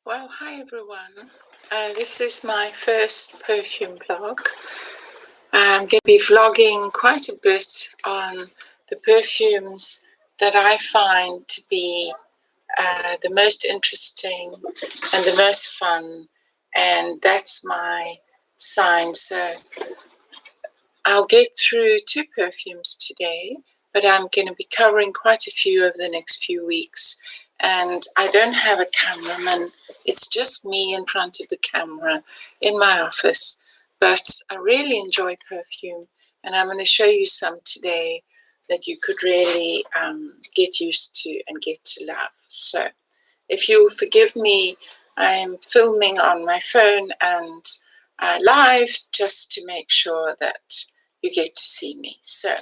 Well, hi everyone. This is my first perfume vlog. I'm going to be vlogging quite a bit on the perfumes that I find to be the most interesting and the most fun, and that's my sign. So I'll get through 2 perfumes today, but I'm going to be covering quite a few over the next few weeks. And I don't have a cameraman. It's just me in front of the camera in my office. But I really enjoy perfume, and I'm going to show you some today that you could really get used to and get to love. So if you'll forgive me, I'm filming on my phone and live just to make sure that you get to see me. So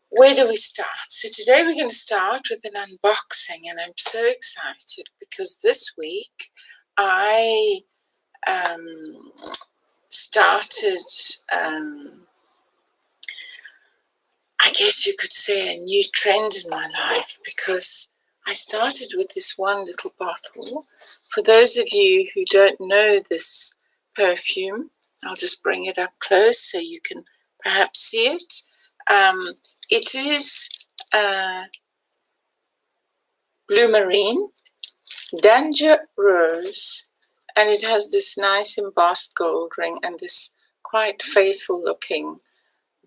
where do we start? So today we're going to start with an unboxing, and I'm so excited because this week I started, I guess you could say, a new trend in my life, because I started with this one little bottle. For those of you who don't know this perfume, I'll just bring it up close so you can perhaps see it. It is Blumarine, Dange-Rose, and it has this nice embossed gold ring and this quite faithful looking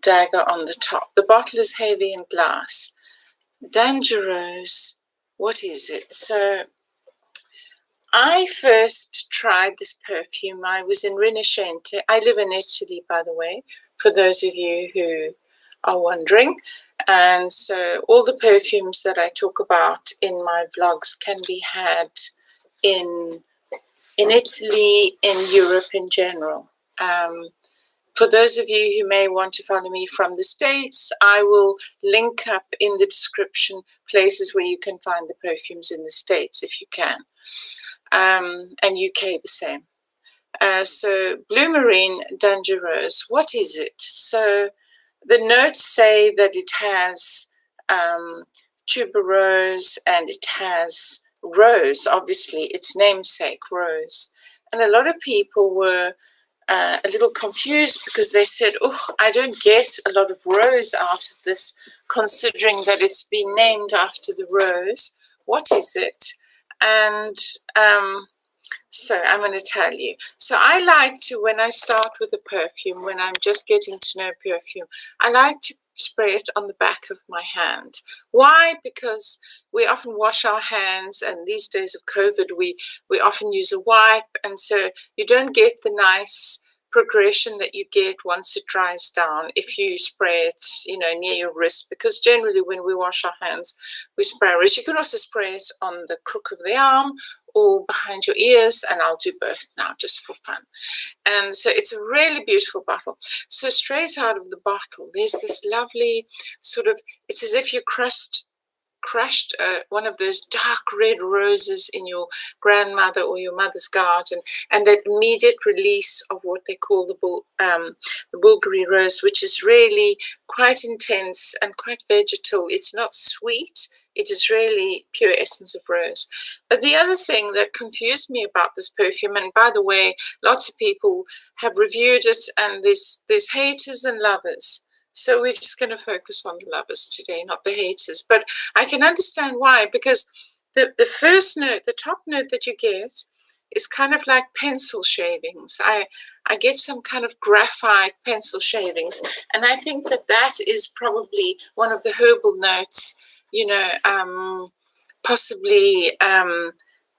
dagger on the top. The bottle is heavy and glass. Dange-Rose, what is it? So I first tried this perfume. I was in Rinascente. I live in Italy, by the way, for those of you who are wondering. And so all the perfumes that I talk about in my vlogs can be had in Italy, in Europe in general. For those of you who may want to follow me from the States, I will link up in the description places where you can find the perfumes in the States if you can. And UK the same. So Blumarine, Dange-Rose, what is it? So the notes say that it has tuberose and it has rose, obviously its namesake, rose. And a lot of people were a little confused because they said, oh, I don't get a lot of rose out of this, considering that it's been named after the rose. What is it? And so I'm going to tell you. So I like to, when I start with a perfume, when I'm just getting to know perfume, I like to spray it on the back of my hand. Why? Because we often wash our hands, and these days of COVID, we often use a wipe, and so you don't get the nice progression that you get once it dries down if you spray it, near your wrist, because generally when we wash our hands, we spray our wrist. You can also spray it on the crook of the arm or behind your ears, and I'll do both now just for fun. And so it's a really beautiful bottle. So straight out of the bottle, there's this lovely sort of, it's as if you crushed one of those dark red roses in your grandmother or your mother's garden, and that immediate release of what they call the Bulgari rose, which is really quite intense and quite vegetal. It's not sweet. It is really pure essence of rose. But the other thing that confused me about this perfume, and by the way, lots of people have reviewed it, and there's haters and lovers. So we're just going to focus on the lovers today, not the haters. But I can understand why, because the first note, the top note that you get is kind of like pencil shavings. I get some kind of graphite pencil shavings, and I think that is probably one of the herbal notes, possibly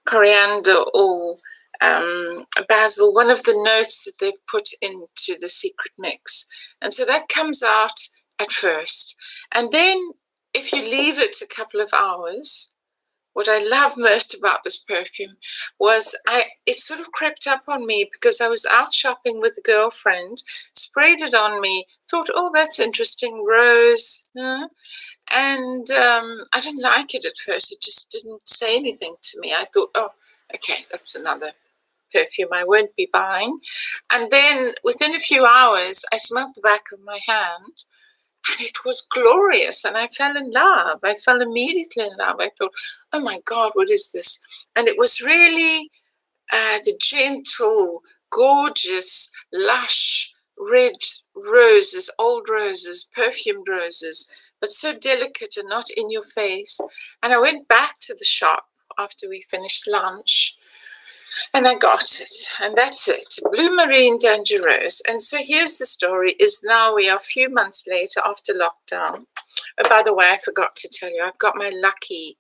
coriander or basil, one of the notes that they've put into the secret mix. And so that comes out at first. And then if you leave it a couple of hours, what I love most about this perfume was it sort of crept up on me because I was out shopping with a girlfriend, sprayed it on me, thought, oh, that's interesting, rose. And I didn't like it at first. It just didn't say anything to me. I thought, oh, okay, that's another perfume I won't be buying. And then within a few hours, I smelled the back of my hand, And it was glorious. And I fell in love. I fell immediately in love. I thought, oh my God, what is this? And it was really the gentle, gorgeous, lush, red roses, old roses, perfumed roses, but so delicate and not in your face. And I went back to the shop after we finished lunch, and I got it, and that's it. Blumarine Dange-Rose. And so here's the story, is now we are a few months later after lockdown. Oh, by the way, I forgot to tell you, I've got my lucky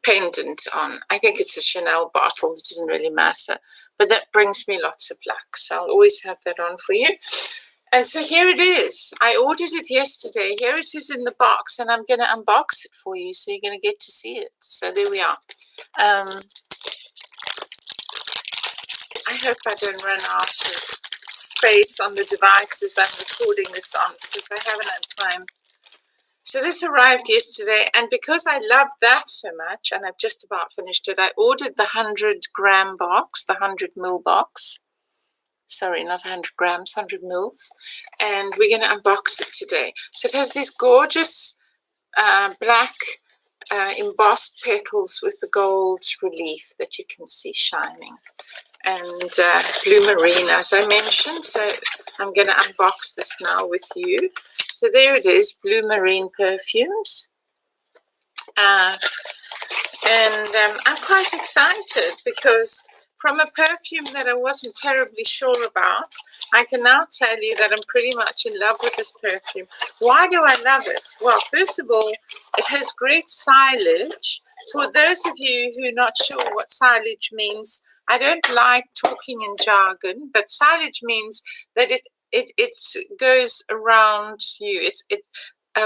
pendant on. I think it's a Chanel bottle. It doesn't really matter, but that brings me lots of luck. So I'll always have that on for you. And so here it is. I ordered it yesterday. Here it is in the box, and I'm going to unbox it for you. So you're going to get to see it. So there we are. I hope I don't run out of space on the devices I'm recording this on, because I haven't had time. So this arrived yesterday, and because I love that so much, and I've just about finished it, I ordered the 100-gram box, the 100 ml box. Sorry, not 100 grams, 100 mils. And we're going to unbox it today. So it has these gorgeous black embossed petals with the gold relief that you can see shining. And Blumarine, as I mentioned. So I'm going to unbox this now with you. So there it is, Blumarine perfumes. I'm quite excited because from a perfume that I wasn't terribly sure about, I can now tell you that I'm pretty much in love with this perfume. Why do I love it? Well, first of all, it has great silage. For those of you who are not sure what silage means, I don't like talking in jargon, but silage means that it goes around you. It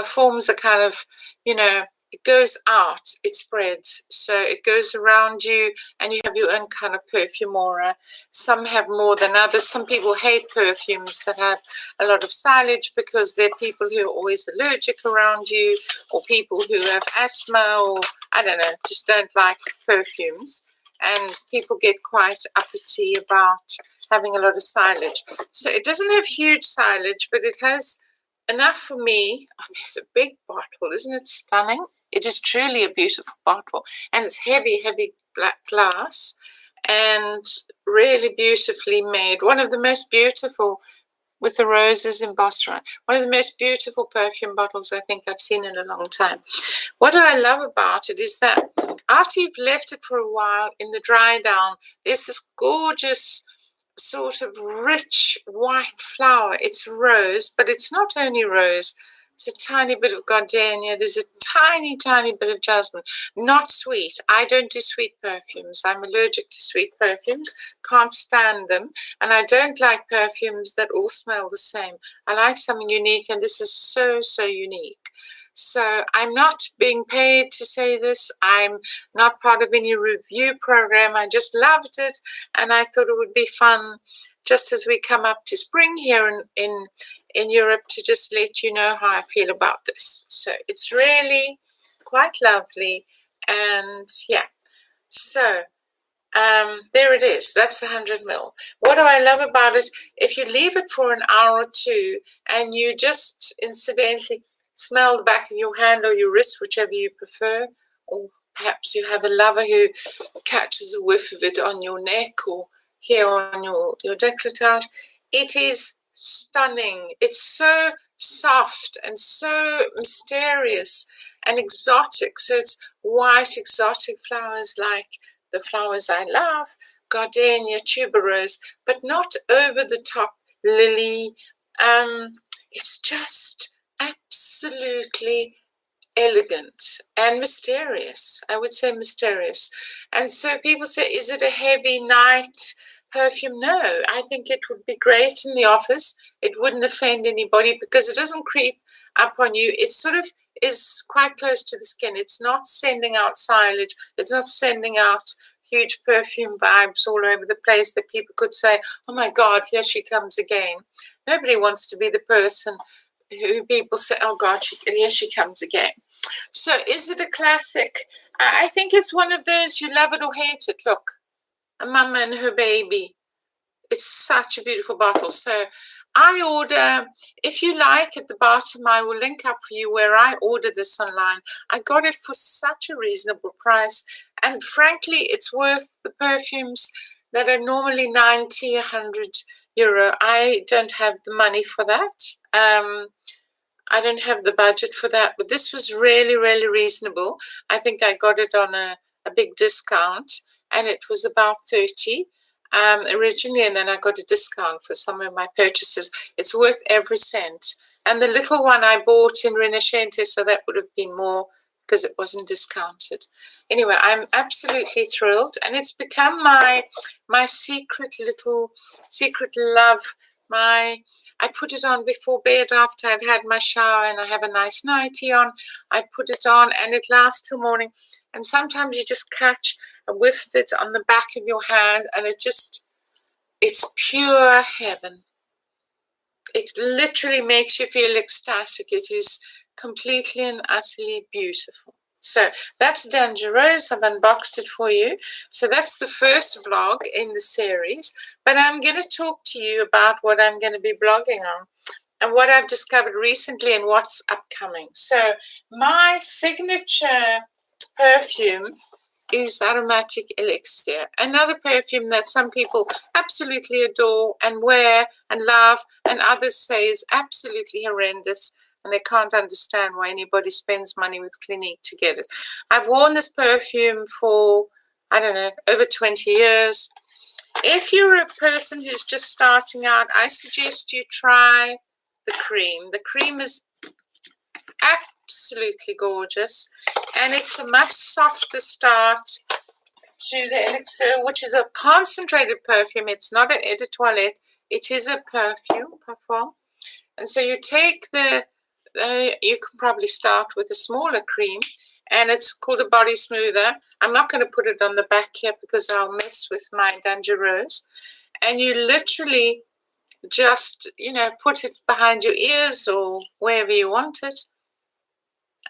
forms a kind of, it goes out, it spreads. So it goes around you and you have your own kind of perfume aura. Some have more than others. Some people hate perfumes that have a lot of silage because they're people who are always allergic around you, or people who have asthma, or I don't know, just don't like perfumes. And people get quite uppity about having a lot of silage. So it doesn't have huge silage, but it has enough for me. Oh, there's a big bottle. Isn't it stunning? It is truly a beautiful bottle. And it's heavy, heavy black glass and really beautifully made. One of the most beautiful, with the roses embossed on. One of the most beautiful perfume bottles I think I've seen in a long time. What I love about it is that after you've left it for a while in the dry down, there's this gorgeous sort of rich white flower. It's rose, but it's not only rose. There's a tiny bit of gardenia. There's a tiny, tiny bit of jasmine. Not sweet. I don't do sweet perfumes. I'm allergic to sweet perfumes. Can't stand them. And I don't like perfumes that all smell the same. I like something unique, and this is so, so unique. So I'm not being paid to say this. I'm not part of any review program. I just loved it, and I thought it would be fun, just as we come up to spring here in Europe, to just let you know how I feel about this. So it's really quite lovely, and yeah. So there it is. That's 100 ml. What do I love about it? If you leave it for an hour or two, and you just incidentally smell the back of your hand or your wrist, whichever you prefer, or perhaps you have a lover who catches a whiff of it on your neck or here on your décolletage. It is stunning. It's so soft and so mysterious and exotic. So it's white exotic flowers like the flowers I love, gardenia, tuberose, but not over the top lily. It's just absolutely elegant and mysterious. I would say mysterious. And so people say, is it a heavy night perfume? No, I think it would be great in the office. It wouldn't offend anybody because it doesn't creep up on you. It sort of is quite close to the skin. It's not sending out silage. It's not sending out huge perfume vibes all over the place that people could say, oh my God, here she comes again. Nobody wants to be the person who people say, oh God, here she comes again. So is it a classic? I think it's one of those you love it or hate it. Look, a mama and her baby. It's such a beautiful bottle. So I order, if you like, at the bottom, I will link up for you where I order this online. I got it for such a reasonable price. And frankly, it's worth the perfumes that are normally 90, 100 euro. I don't have the money for that. I don't have the budget for that, but this was really, really reasonable. I think I got it on a big discount, and it was about 30 originally, and then I got a discount for some of my purchases. It's worth every cent. And the little one I bought in Rinascente, so that would have been more because it wasn't discounted. Anyway, I'm absolutely thrilled, and it's become my secret love. I put it on before bed after I've had my shower and I have a nice nightie on. I put it on and it lasts till morning. And sometimes you just catch a whiff of it on the back of your hand and it's pure heaven. It literally makes you feel ecstatic. It is completely and utterly beautiful. So that's Dange-Rose. I've unboxed it for you. So that's the first vlog in the series. But I'm going to talk to you about what I'm going to be blogging on and what I've discovered recently and what's upcoming. So my signature perfume is Aromatic Elixir, another perfume that some people absolutely adore and wear and love, and others say is absolutely horrendous. And they can't understand why anybody spends money with Clinique to get it. I've worn this perfume for, I don't know, over 20 years. If you're a person who's just starting out, I suggest you try the cream. The cream is absolutely gorgeous, and it's a much softer start to the Elixir, which is a concentrated perfume. It's not an eau de toilette. It is a parfum. And so you take you can probably start with a smaller cream, and it's called a body smoother. I'm not going to put it on the back here because I'll mess with my Dange-Rose. And you literally just, put it behind your ears or wherever you want it.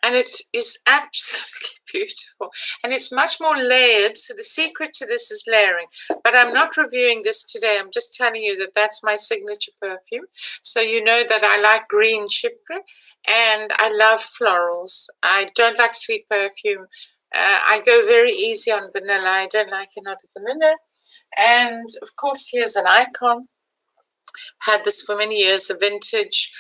And it is absolutely beautiful. And it's much more layered. So the secret to this is layering. But I'm not reviewing this today. I'm just telling you that that's my signature perfume. So you know that I like green chypre and I love florals. I don't like sweet perfume. I go very easy on vanilla. I don't like a lot of vanilla. And of course, here's an icon. Had this for many years, a vintage.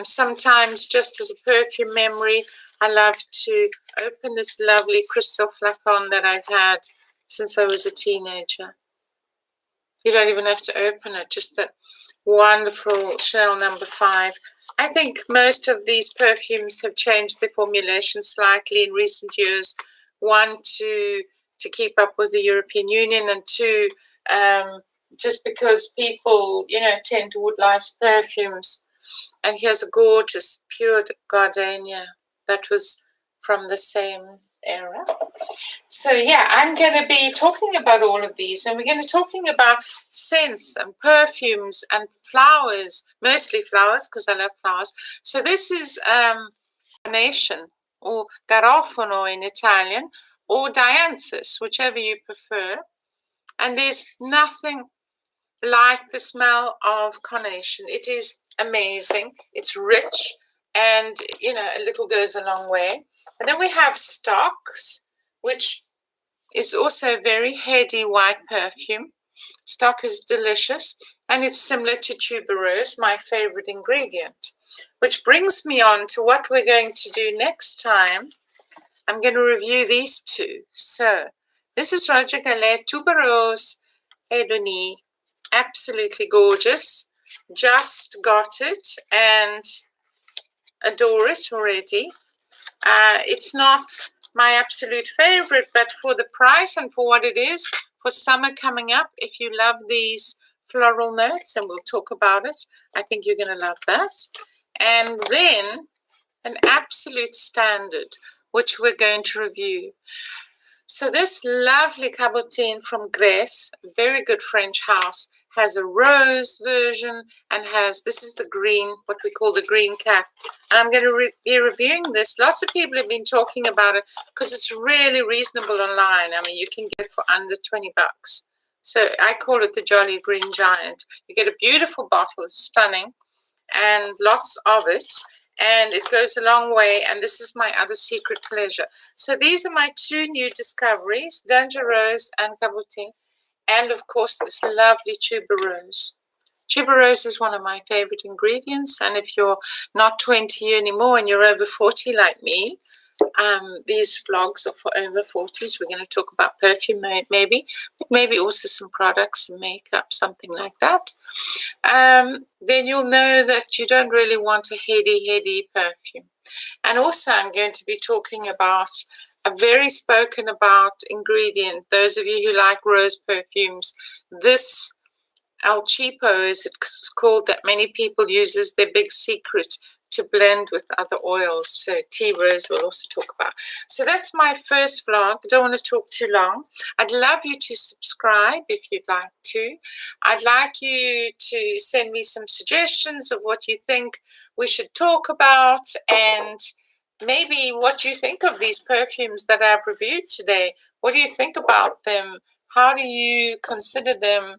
Sometimes just as a perfume memory, I love to open this lovely crystal flacon that I've had since I was a teenager. You don't even have to open it, just that wonderful Chanel No. 5. I think most of these perfumes have changed their formulation slightly in recent years. One, to keep up with the European Union, and two, just because people, tend to woodlice perfumes. And here's a gorgeous pure gardenia that was from the same era. So yeah, I'm going to be talking about all of these, and we're going to be talking about scents and perfumes and flowers, mostly flowers because I love flowers. So this is carnation, or garofano in Italian, or dianthus, whichever you prefer. And there's nothing like the smell of carnation. It is amazing. It's rich, and a little goes a long way. And then we have Stock's, which is also a very heady white perfume. Stock is delicious, and it's similar to tuberose, my favorite ingredient. Which brings me on to what we're going to do next time. I'm going to review these two. So this is Roger Gallet Tuberose Hedonie. Absolutely gorgeous. Just got it and adore it already. It's not my absolute favorite, but for the price and for what it is, for summer coming up, if you love these floral notes, and we'll talk about it, I think you're going to love that. And then an absolute standard, which we're going to review. So this lovely cabotine from Grèce, a very good French house, has a rose version and this is the green, what we call the green cap. And I'm going to be reviewing this. Lots of people have been talking about it because it's really reasonable online. I mean, you can get it for under 20 bucks. So I call it the Jolly Green Giant. You get a beautiful bottle, it's stunning. and lots of it. And it goes a long way, and this is my other secret pleasure. So these are my two new discoveries, Dange-Rose and Cabotin, and of course this lovely tuberose. Tuberose is one of my favorite ingredients, and if you're not 20 anymore and you're over 40 like me, these vlogs are for over 40s. We're going to talk about perfume maybe, but maybe also some products and makeup, something like that. Then you'll know that you don't really want a heady perfume. And also I'm going to be talking about a very spoken about ingredient. Those of you who like rose perfumes, this El Cheapo, as it's called, that many people use as their big secret to blend with other oils. So tea rose we'll also talk about. So that's my first vlog. I don't want to talk too long. I'd love you to subscribe if you'd like to. I'd like you to send me some suggestions of what you think we should talk about, and maybe what you think of these perfumes that I've reviewed today. What do you think about them? How do you consider them?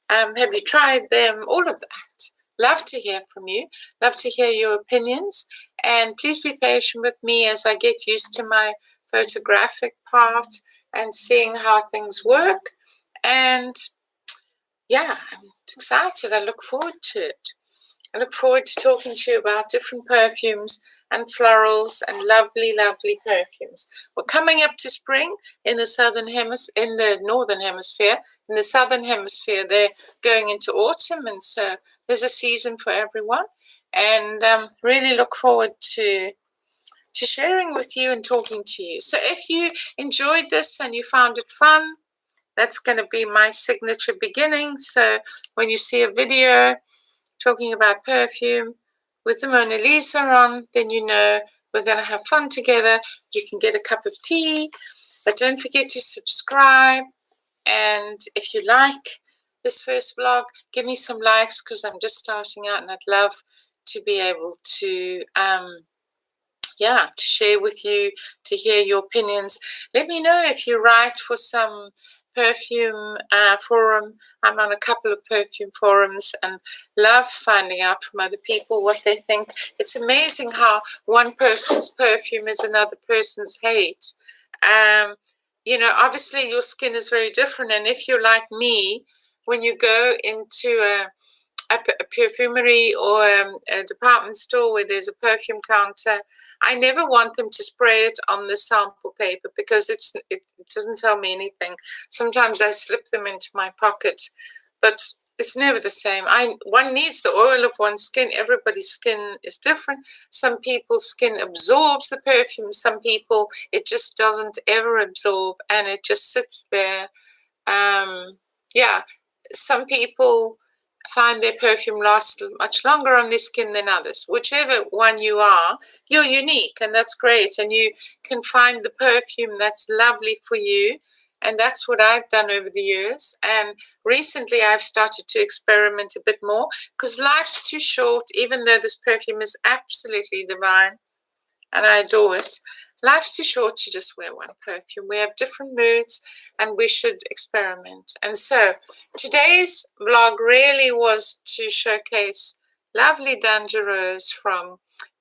Have you tried them? All of that. Love to hear from you. Love to hear your opinions. And please be patient with me as I get used to my photographic part and seeing how things work. And yeah, I'm excited. I look forward to it. I look forward to talking to you about different perfumes and florals and lovely, lovely perfumes. We're coming up to spring in the northern hemisphere. In the southern hemisphere, they're going into autumn, and so there's a season for everyone. And really look forward to sharing with you and talking to you. So if you enjoyed this and you found it fun, that's going to be my signature beginning. So when you see a video talking about perfume with the Mona Lisa on, then you know we're going to have fun together. You can get a cup of tea, but don't forget to subscribe. And if you like this first vlog, give me some likes, because I'm just starting out and I'd love to be able to to share with you, to hear your opinions. Let me know if you write for some perfume forum. I'm on a couple of perfume forums and love finding out from other people what they think. It's amazing how one person's perfume is another person's hate. Obviously your skin is very different, and if you're like me, when you go into a perfumery or a department store where there's a perfume counter, I never want them to spray it on the sample paper, because it doesn't tell me anything. Sometimes I slip them into my pocket, but it's never the same. One needs the oil of one's skin. Everybody's skin is different. Some people's skin absorbs the perfume. Some people, it just doesn't ever absorb, and it just sits there. Some people find their perfume lasts much longer on their skin than others. Whichever one you are, you're unique, and that's great. And you can find the perfume that's lovely for you. And that's what I've done over the years. And recently I've started to experiment a bit more, because life's too short. Even though this perfume is absolutely divine and I adore it, life's too short to just wear one perfume. We have different moods and we should experiment. And so today's vlog really was to showcase lovely Dange-Rose from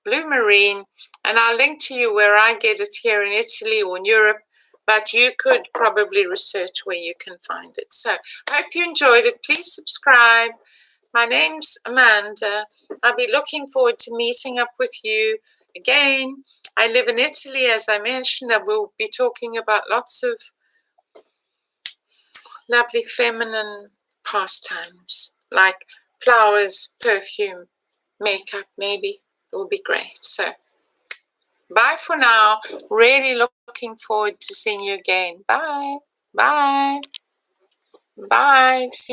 Blumarine. And I'll link to you where I get it here in Italy or in Europe, but you could probably research where you can find it. So I hope you enjoyed it. Please subscribe. My name's Amanda. I'll be looking forward to meeting up with you again. I live in Italy, as I mentioned. I will be talking about lots of lovely feminine pastimes, like flowers, perfume, makeup, maybe. It will be great. So bye for now. Really looking forward to seeing you again. Bye. Bye. Bye. See